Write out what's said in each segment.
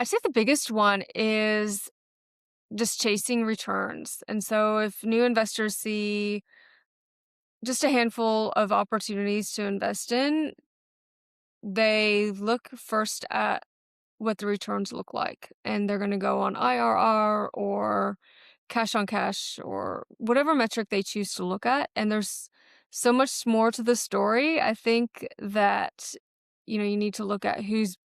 I'd say the biggest one is just chasing returns. And so if new investors see just a handful of opportunities to invest in, they look first at what the returns look like. And they're going to go on IRR or cash on cash or whatever metric they choose to look at. And there's so much more to the story. I think that, you need to look at who's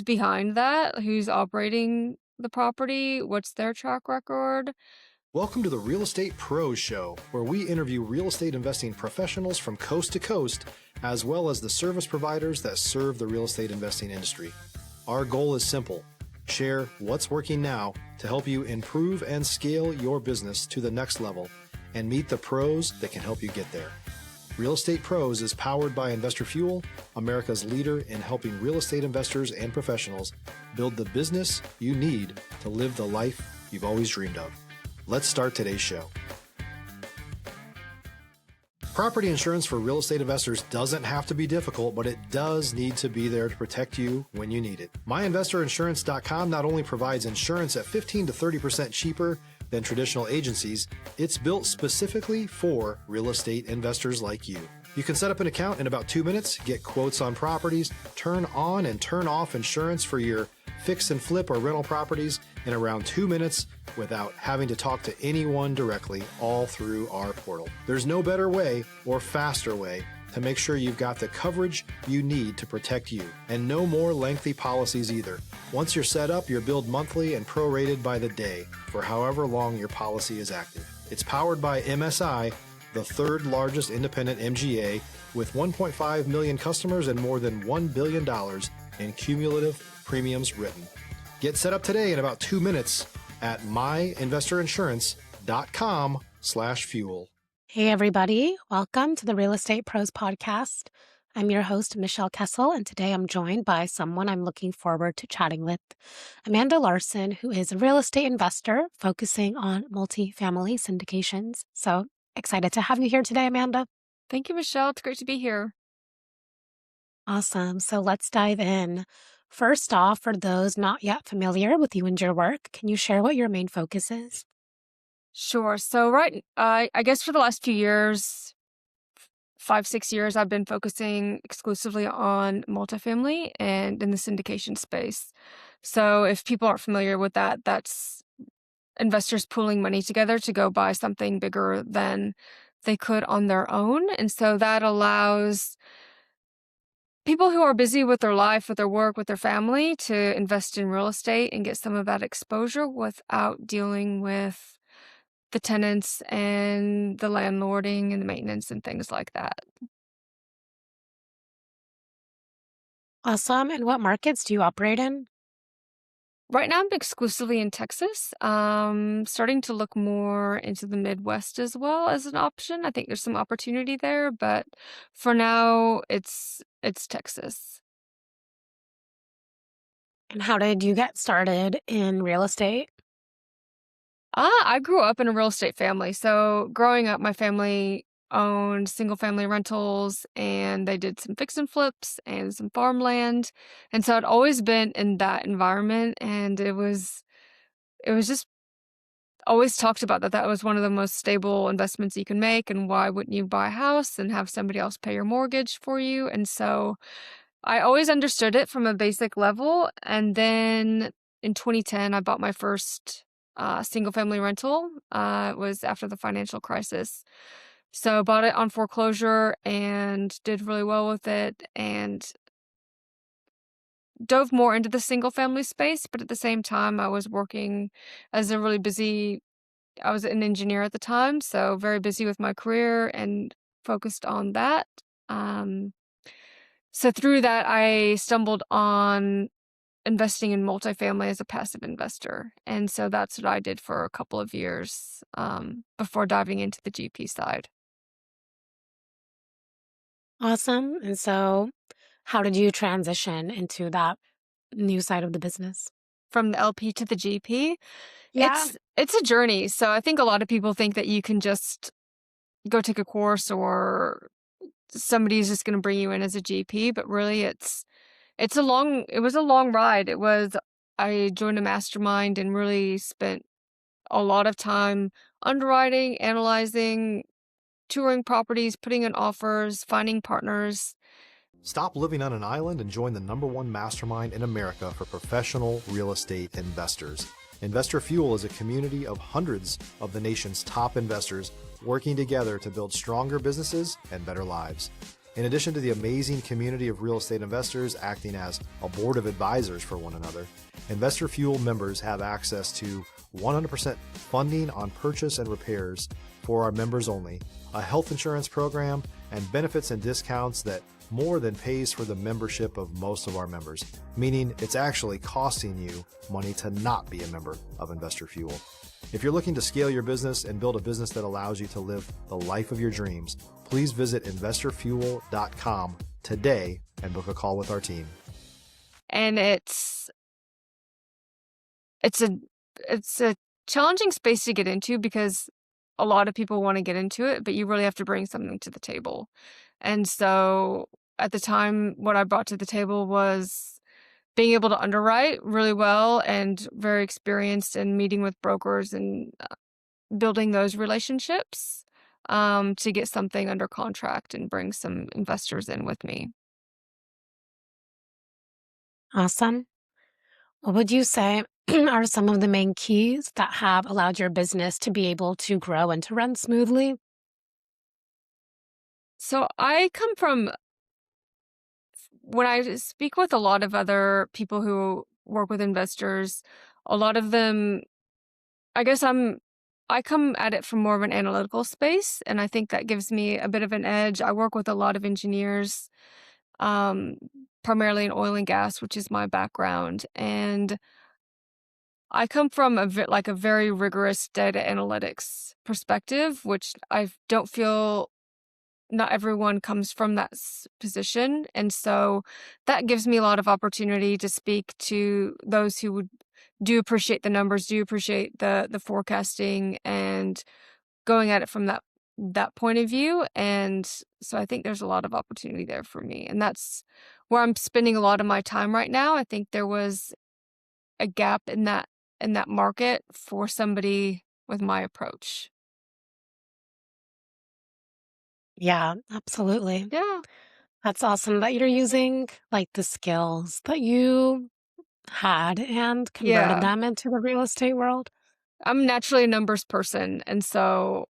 behind that, who's operating the property, what's their track record. Welcome to the Real Estate Pros Show, where we interview real estate investing professionals from coast to coast, as well as the service providers that serve the real estate investing industry. Our goal is simple: share what's working now to help you improve and scale your business to the next level and meet the pros that can help you get there. Real Estate Pros is powered by Investor Fuel, America's leader in helping real estate investors and professionals build the business you need to live the life you've always dreamed of. Let's start today's show. Property insurance for real estate investors doesn't have to be difficult, but it does need to be there to protect you when you need it. MyInvestorInsurance.com not only provides insurance at 15 to 30% cheaper than traditional agencies, it's built specifically for real estate investors like you. You can set up an account in about 2 minutes, get quotes on properties, turn on and turn off insurance for your fix and flip or rental properties in around 2 minutes without having to talk to anyone directly, all through our portal. There's no better way or faster way to make sure you've got the coverage you need to protect you, and no more lengthy policies either. Once you're set up, you're billed monthly and prorated by the day for however long your policy is active. It's powered by MSI, the third largest independent MGA, with 1.5 million customers and more than $1 billion in cumulative premiums written. Get set up today in about 2 minutes at myinvestorinsurance.com/fuel. Hey, everybody. Welcome to the Real Estate Pros Podcast. I'm your host, Michelle Kesil, and today I'm joined by someone I'm looking forward to chatting with, Amanda Larson, who is a real estate investor focusing on multifamily syndications. So excited to have you here today, Amanda. Thank you, Michelle. It's great to be here. Awesome. So let's dive in. First off, for those not yet familiar with you and your work, can you share what your main focus is? Sure. So I guess for the last few years, 5-6 years, I've been focusing exclusively on multifamily and in the syndication space. So if people aren't familiar with that, that's investors pooling money together to go buy something bigger than they could on their own. And so that allows people who are busy with their life, with their work, with their family to invest in real estate and get some of that exposure without dealing with the tenants and the landlording and the maintenance and things like that. Awesome. And what markets do you operate in? Right now, I'm exclusively in Texas. Starting to look more into the Midwest as well as an option. I think there's some opportunity there, but for now, it's Texas. And how did you get started in real estate? I grew up in a real estate family. So growing up, my family owned single family rentals and they did some fix and flips and some farmland. And so I'd always been in that environment, and it was just always talked about that was one of the most stable investments you can make, and why wouldn't you buy a house and have somebody else pay your mortgage for you? And so I always understood it from a basic level. And then in 2010, I bought my first single family rental. It was after the financial crisis. So bought it on foreclosure and did really well with it, and dove more into the single family space. But at the same time, I was working as I was an engineer at the time. So very busy with my career and focused on that. So through that, I stumbled on investing in multifamily as a passive investor. And so that's what I did for a couple of years before diving into the GP side. Awesome. And so how did you transition into that new side of the business? From the LP to the GP, Yeah. it's a journey. So I think a lot of people think that you can just go take a course or somebody's just going to bring you in as a GP, but really it was a long ride. It was I joined a mastermind and really spent a lot of time underwriting, analyzing, touring properties, putting in offers, finding partners. Stop living on an island and join the #1 mastermind in America for professional real estate investors. Investor Fuel is a community of hundreds of the nation's top investors working together to build stronger businesses and better lives. In addition to the amazing community of real estate investors acting as a board of advisors for one another, Investor Fuel members have access to 100% funding on purchase and repairs for our members only, a health insurance program, and benefits and discounts that more than pays for the membership of most of our members, meaning it's actually costing you money to not be a member of Investor Fuel. If you're looking to scale your business and build a business that allows you to live the life of your dreams, please visit investorfuel.com today and book a call with our team. And it's a challenging space to get into because a lot of people want to get into it, but you really have to bring something to the table. And so at the time, what I brought to the table was being able to underwrite really well and very experienced in meeting with brokers and building those relationships to get something under contract and bring some investors in with me. Awesome. What would you say are some of the main keys that have allowed your business to be able to grow and to run smoothly? So I come from, when I speak with a lot of other people who work with investors, a lot of them, I guess I come at it from more of an analytical space, and I think that gives me a bit of an edge. I work with a lot of engineers, um, primarily in oil and gas, which is my background, and I come from like a very rigorous data analytics perspective, which I don't feel not everyone comes from that position. And so that gives me a lot of opportunity to speak to those who would do appreciate the numbers, do appreciate the forecasting and going at it from that point of view. And so I think there's a lot of opportunity there for me. And that's where I'm spending a lot of my time right now. I think there was a gap in that market for somebody with my approach. Yeah, absolutely. Yeah. That's awesome that you're using like the skills that you had and converted Yeah. them into the real estate world. I'm naturally a numbers person, and so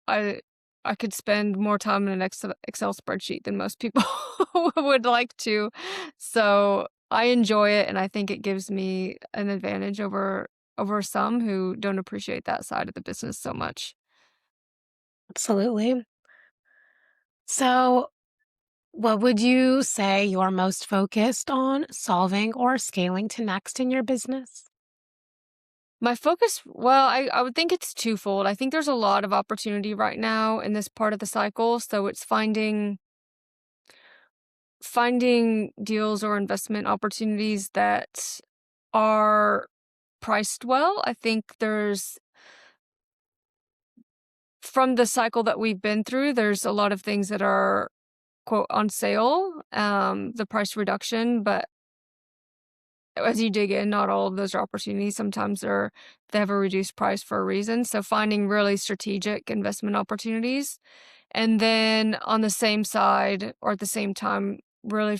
I I could spend more time in an Excel spreadsheet than most people would like to. So I enjoy it, and I think it gives me an advantage over some who don't appreciate that side of the business so much. Absolutely. So, what would you say you're most focused on solving or scaling to next in your business? My focus, well, I would think it's twofold. I think there's a lot of opportunity right now in this part of the cycle, so it's finding deals or investment opportunities that are priced well. I think there's from the cycle that we've been through, there's a lot of things that are quote on sale, the price reduction, but as you dig in, not all of those are opportunities. Sometimes they have a reduced price for a reason. So finding really strategic investment opportunities. And then on the same side or at the same time, really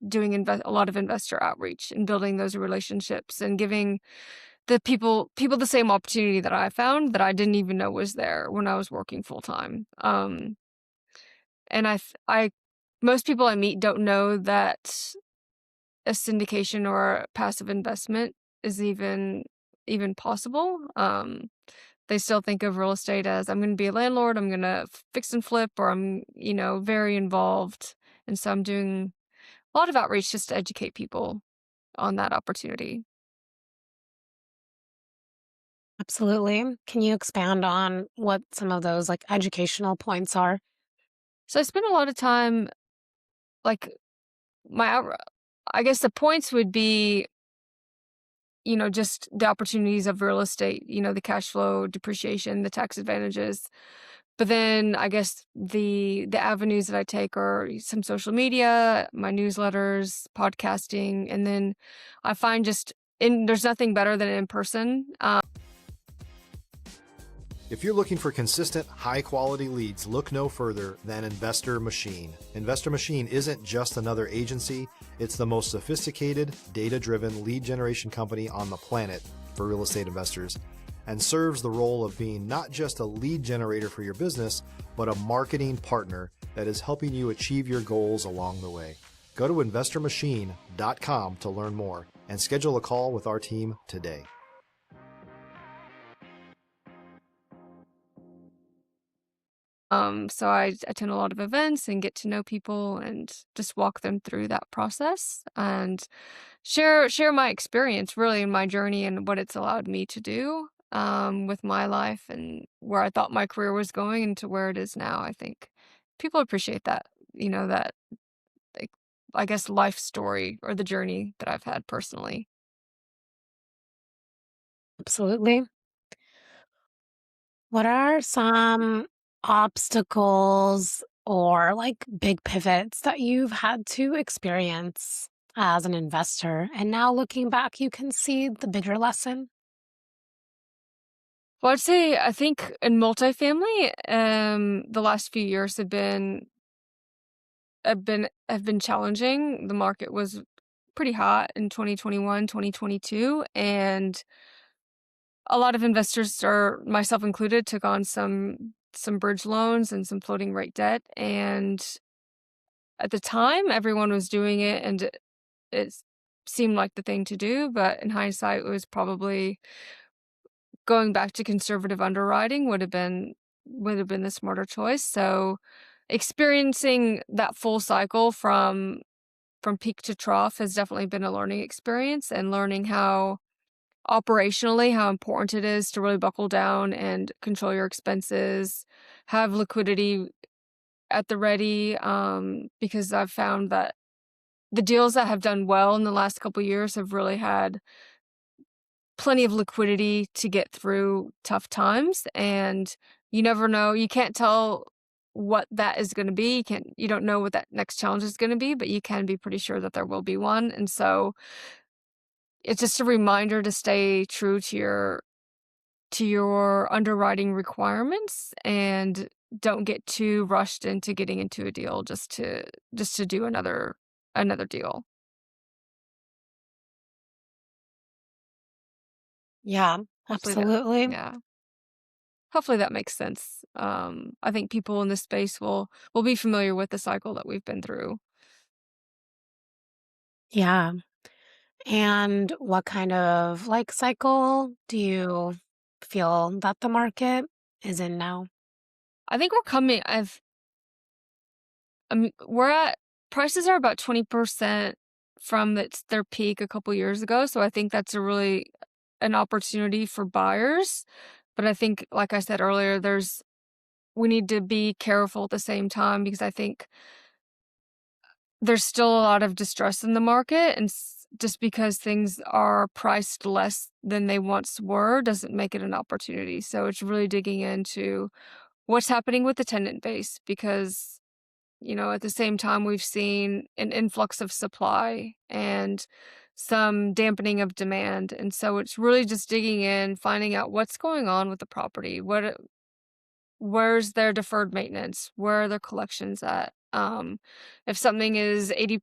doing a lot of investor outreach and building those relationships and giving the people the same opportunity that I found that I didn't even know was there when I was working full time. And I most people I meet don't know that a syndication or a passive investment is even possible. They still think of real estate as I'm going to be a landlord, I'm going to fix and flip, or I'm, very involved. And so I'm doing a lot of outreach just to educate people on that opportunity. Absolutely. Can you expand on what some of those like educational points are? So I spend a lot of time, like, my out I guess the points would be, just the opportunities of real estate, the cash flow, depreciation, the tax advantages. But then I guess the avenues that I take are some social media, my newsletters, podcasting, and then I find just there's nothing better than in person. If you're looking for consistent, high-quality leads, look no further than Investor Machine. Investor Machine isn't just another agency, it's the most sophisticated, data-driven lead generation company on the planet for real estate investors, and serves the role of being not just a lead generator for your business, but a marketing partner that is helping you achieve your goals along the way. Go to investormachine.com to learn more and schedule a call with our team today. So I attend a lot of events and get to know people and just walk them through that process and share my experience really in my journey and what it's allowed me to do with my life and where I thought my career was going and to where it is now. I think people appreciate that, that like, I guess life story or the journey that I've had personally. Absolutely. What are some obstacles or like big pivots that you've had to experience as an investor? And now looking back, you can see the bigger lesson. Well, I'd say I think in multifamily, the last few years have been challenging. The market was pretty hot in 2021, 2022, and a lot of investors, or myself included, took on some bridge loans and some floating rate debt. And at the time, everyone was doing it, and it seemed like the thing to do. But in hindsight, it was probably going back to conservative underwriting would have been the smarter choice. So experiencing that full cycle from peak to trough has definitely been a learning experience, and learning how operationally how important it is to really buckle down and control your expenses, have liquidity at the ready, because I've found that the deals that have done well in the last couple years have really had plenty of liquidity to get through tough times. And you never know, you can't tell what that is going to be. You don't know what that next challenge is going to be, but you can be pretty sure that there will be one. And so it's just a reminder to stay true to your underwriting requirements and don't get too rushed into getting into a deal just to do another deal. Yeah, Hopefully that absolutely. yeah. Hopefully that makes sense. I think people in this space will be familiar with the cycle that we've been through. Yeah. And what kind of like cycle do you feel that the market is in now? I think we're coming I've we're at prices are about 20% from their peak a couple years ago, so I think that's a really an opportunity for buyers. But I think, like I said earlier, we need to be careful at the same time because I think there's still a lot of distress in the market, and just because things are priced less than they once were doesn't make it an opportunity. So it's really digging into what's happening with the tenant base because, at the same time, we've seen an influx of supply and some dampening of demand. And so it's really just digging in, finding out what's going on with the property. Where's their deferred maintenance? Where are their collections at? If something is 80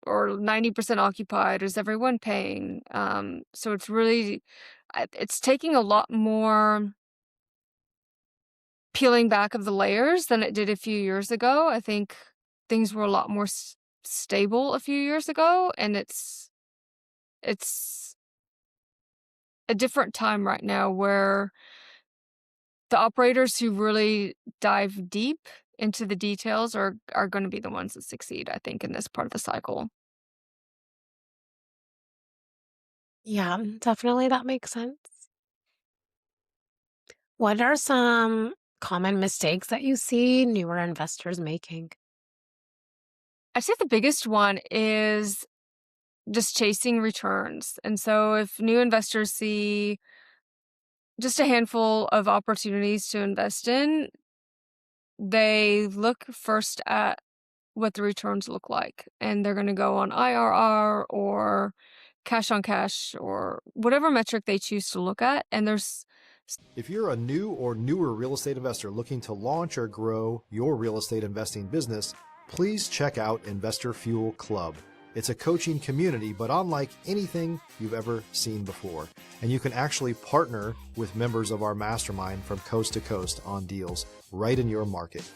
or 90% occupied, is everyone paying? So it's really, it's taking a lot more peeling back of the layers than it did a few years ago. I think things were a lot more stable a few years ago, and it's a different time right now where the operators who really dive deep into the details are going to be the ones that succeed, I think, in this part of the cycle. Yeah, definitely that makes sense. What are some common mistakes that you see newer investors making? I'd say the biggest one is just chasing returns. And so if new investors see just a handful of opportunities to invest in, they look first at what the returns look like. And they're going to go on IRR or cash on cash or whatever metric they choose to look at. And there's If you're a new or newer real estate investor looking to launch or grow your real estate investing business, please check out Investor Fuel Club. It's a coaching community, but unlike anything you've ever seen before. And you can actually partner with members of our mastermind from coast to coast on deals right in your market.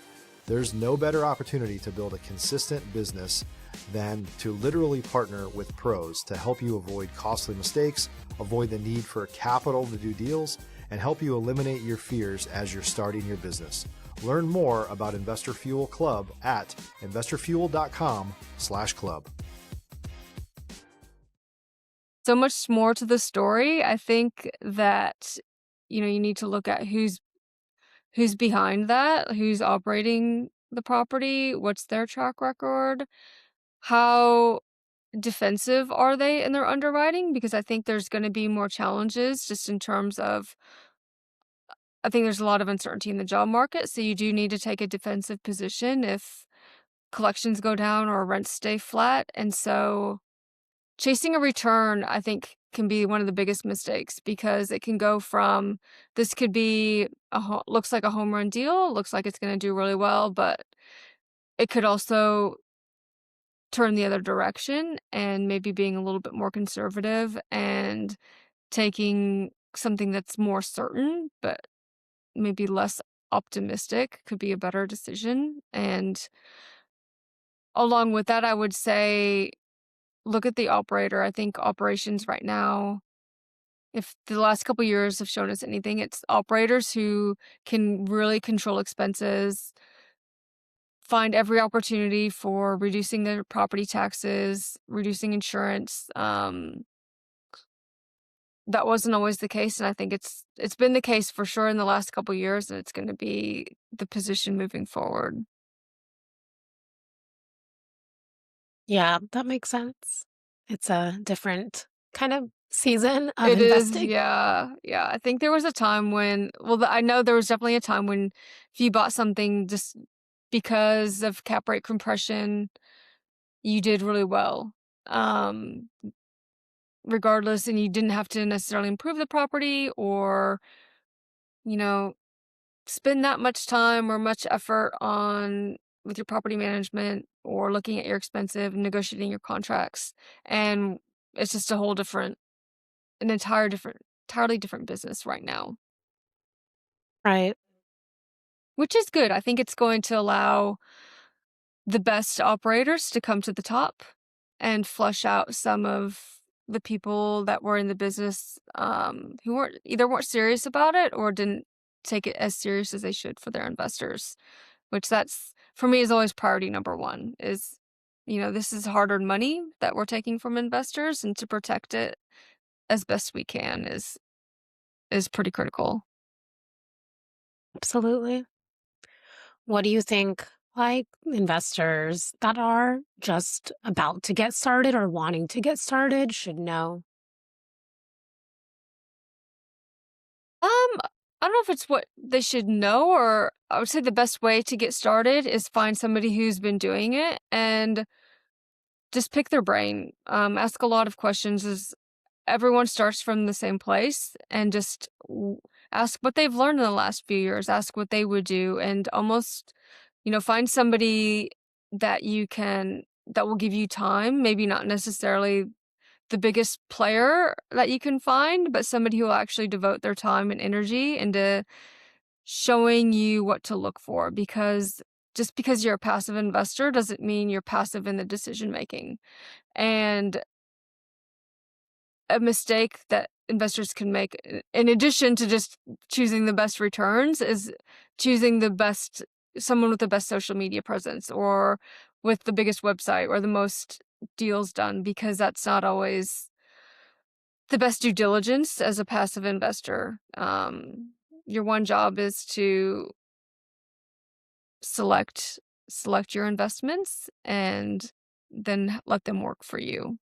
There's no better opportunity to build a consistent business than to literally partner with pros to help you avoid costly mistakes, avoid the need for capital to do deals, and help you eliminate your fears as you're starting your business. Learn more about Investor Fuel Club at investorfuel.com/club. so much more to the story. I think that, you need to look at who's behind that, who's operating the property, what's their track record, how defensive are they in their underwriting, because I think there's going to be more challenges just in terms of I think there's a lot of uncertainty in the job market, so you do need to take a defensive position if collections go down or rents stay flat. And so chasing a return, I think, can be one of the biggest mistakes, because it can go from this could be looks like a home run deal, looks like it's going to do really well, but it could also turn the other direction and maybe being a little bit more conservative and taking something that's more certain, but maybe less optimistic could be a better decision. And along with that, I would say look at the operator. I think operations right now, if the last couple years have shown us anything, it's operators who can really control expenses, find every opportunity for reducing their property taxes, reducing insurance. That wasn't always the case, and I think it's been the case for sure in the last couple years, and it's gonna be the position moving forward. Yeah, that makes sense. It's a different kind of season of It is, investing. yeah, yeah. I think there was a time when I know there was definitely a time when if you bought something just because of cap rate compression, you did really well, um, regardless, and you didn't have to necessarily improve the property or, you know, spend that much time or much effort on with your property management or looking at your expensive and negotiating your contracts. And it's just a whole different an entirely different business right now, Right. which is good. I think it's going to allow the best operators to come to the top and flush out some of the people that were in the business, who weren't serious about it or didn't take it as serious as they should for their investors. Which that's for me is always priority number one. Is this is hard-earned money that we're taking from investors, and to protect it as best we can is pretty critical. Absolutely. What do you think, like investors that are just about to get started or wanting to get started should know? I don't know if it's what they should know, or I would say the best way to get started is find somebody who's been doing it and just pick their brain. Ask a lot of questions. As everyone starts from the same place, and just ask what they've learned in the last few years. Ask what they would do, and almost, find somebody that will give you time. Maybe not necessarily the biggest player that you can find, but somebody who will actually devote their time and energy into showing you what to look for, because just because you're a passive investor doesn't mean you're passive in the decision making. And a mistake that investors can make, in addition to just choosing the best returns, is choosing someone with the best social media presence or with the biggest website or the most deals done, because that's not always the best due diligence as a passive investor. Your one job is to select select your investments and then let them work for you.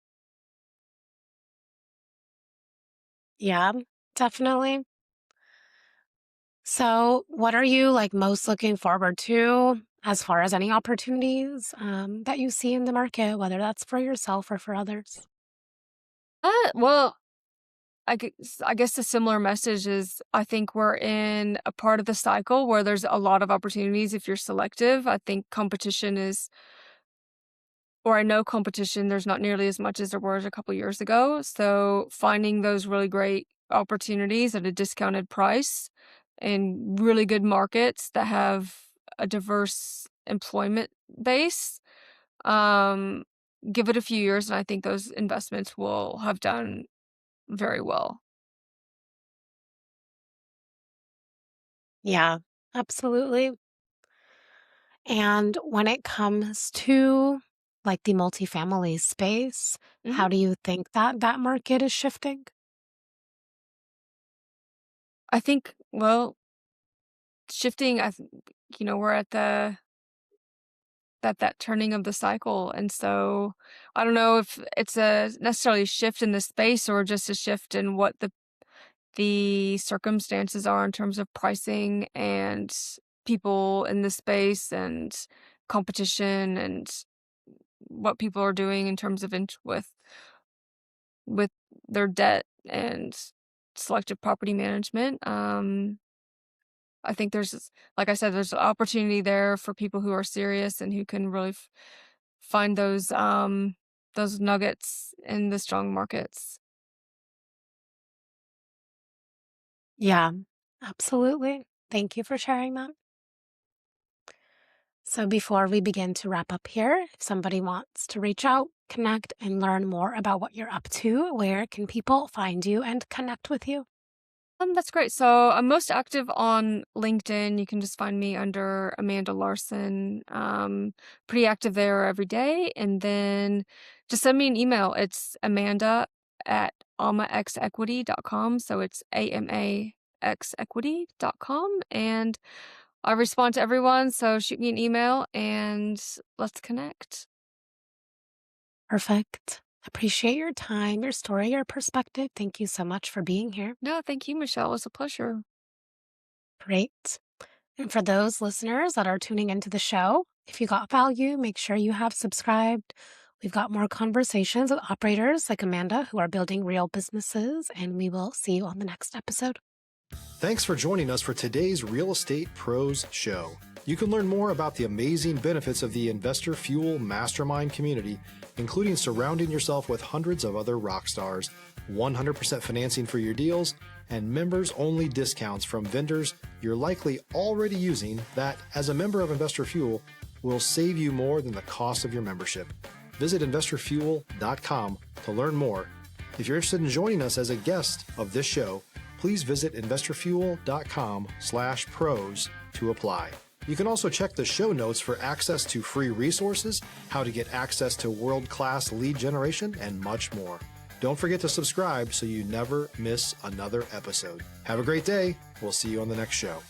Yeah, definitely. So, what are you like most looking forward to as far as any opportunities that you see in the market, whether that's for yourself or for others? Well, I guess the similar message is I think we're in a part of the cycle where there's a lot of opportunities if you're selective. I think competition is or I know competition, there's not nearly as much as there was a couple years ago. So finding those really great opportunities at a discounted price in really good markets that have a diverse employment base, um, give it a few years, and I think those investments will have done very well. Yeah, absolutely. And when it comes to like the multifamily space, how Mhm. do you think that that market is shifting? I think, well, shifting, we're at that turning of the cycle, and so I don't know if it's a necessarily shift in the space or just a shift in what the circumstances are in terms of pricing and people in the space and competition and what people are doing in terms of with their debt and selective property management. I think like I said, there's opportunity there for people who are serious and who can really find those nuggets in the strong markets. Yeah, absolutely. Thank you for sharing that. So, before we begin to wrap up here, if somebody wants to reach out, connect, and learn more about what you're up to, where can people find you and connect with you? That's great. So I'm most active on LinkedIn. You can just find me under Amanda Larson. Pretty active there every day. And then just send me an email. It's Amanda at amaxequity.com. So it's amaxequity.com. And I respond to everyone. So shoot me an email and let's connect. Perfect. Appreciate your time, your story, your perspective. Thank you so much for being here. No, thank you, Michelle. It's a pleasure. Great. And for those listeners that are tuning into the show, if you got value, make sure you have subscribed. We've got more conversations with operators like Amanda who are building real businesses, and we will see you on the next episode. Thanks for joining us for today's Real Estate Pros Show. You can learn more about the amazing benefits of the Investor Fuel Mastermind community, including surrounding yourself with hundreds of other rock stars, 100% financing for your deals, and members-only discounts from vendors you're likely already using that, as a member of Investor Fuel, will save you more than the cost of your membership. Visit investorfuel.com to learn more. If you're interested in joining us as a guest of this show, please visit investorfuel.com/pros to apply. You can also check the show notes for access to free resources, how to get access to world-class lead generation, and much more. Don't forget to subscribe so you never miss another episode. Have a great day. We'll see you on the next show.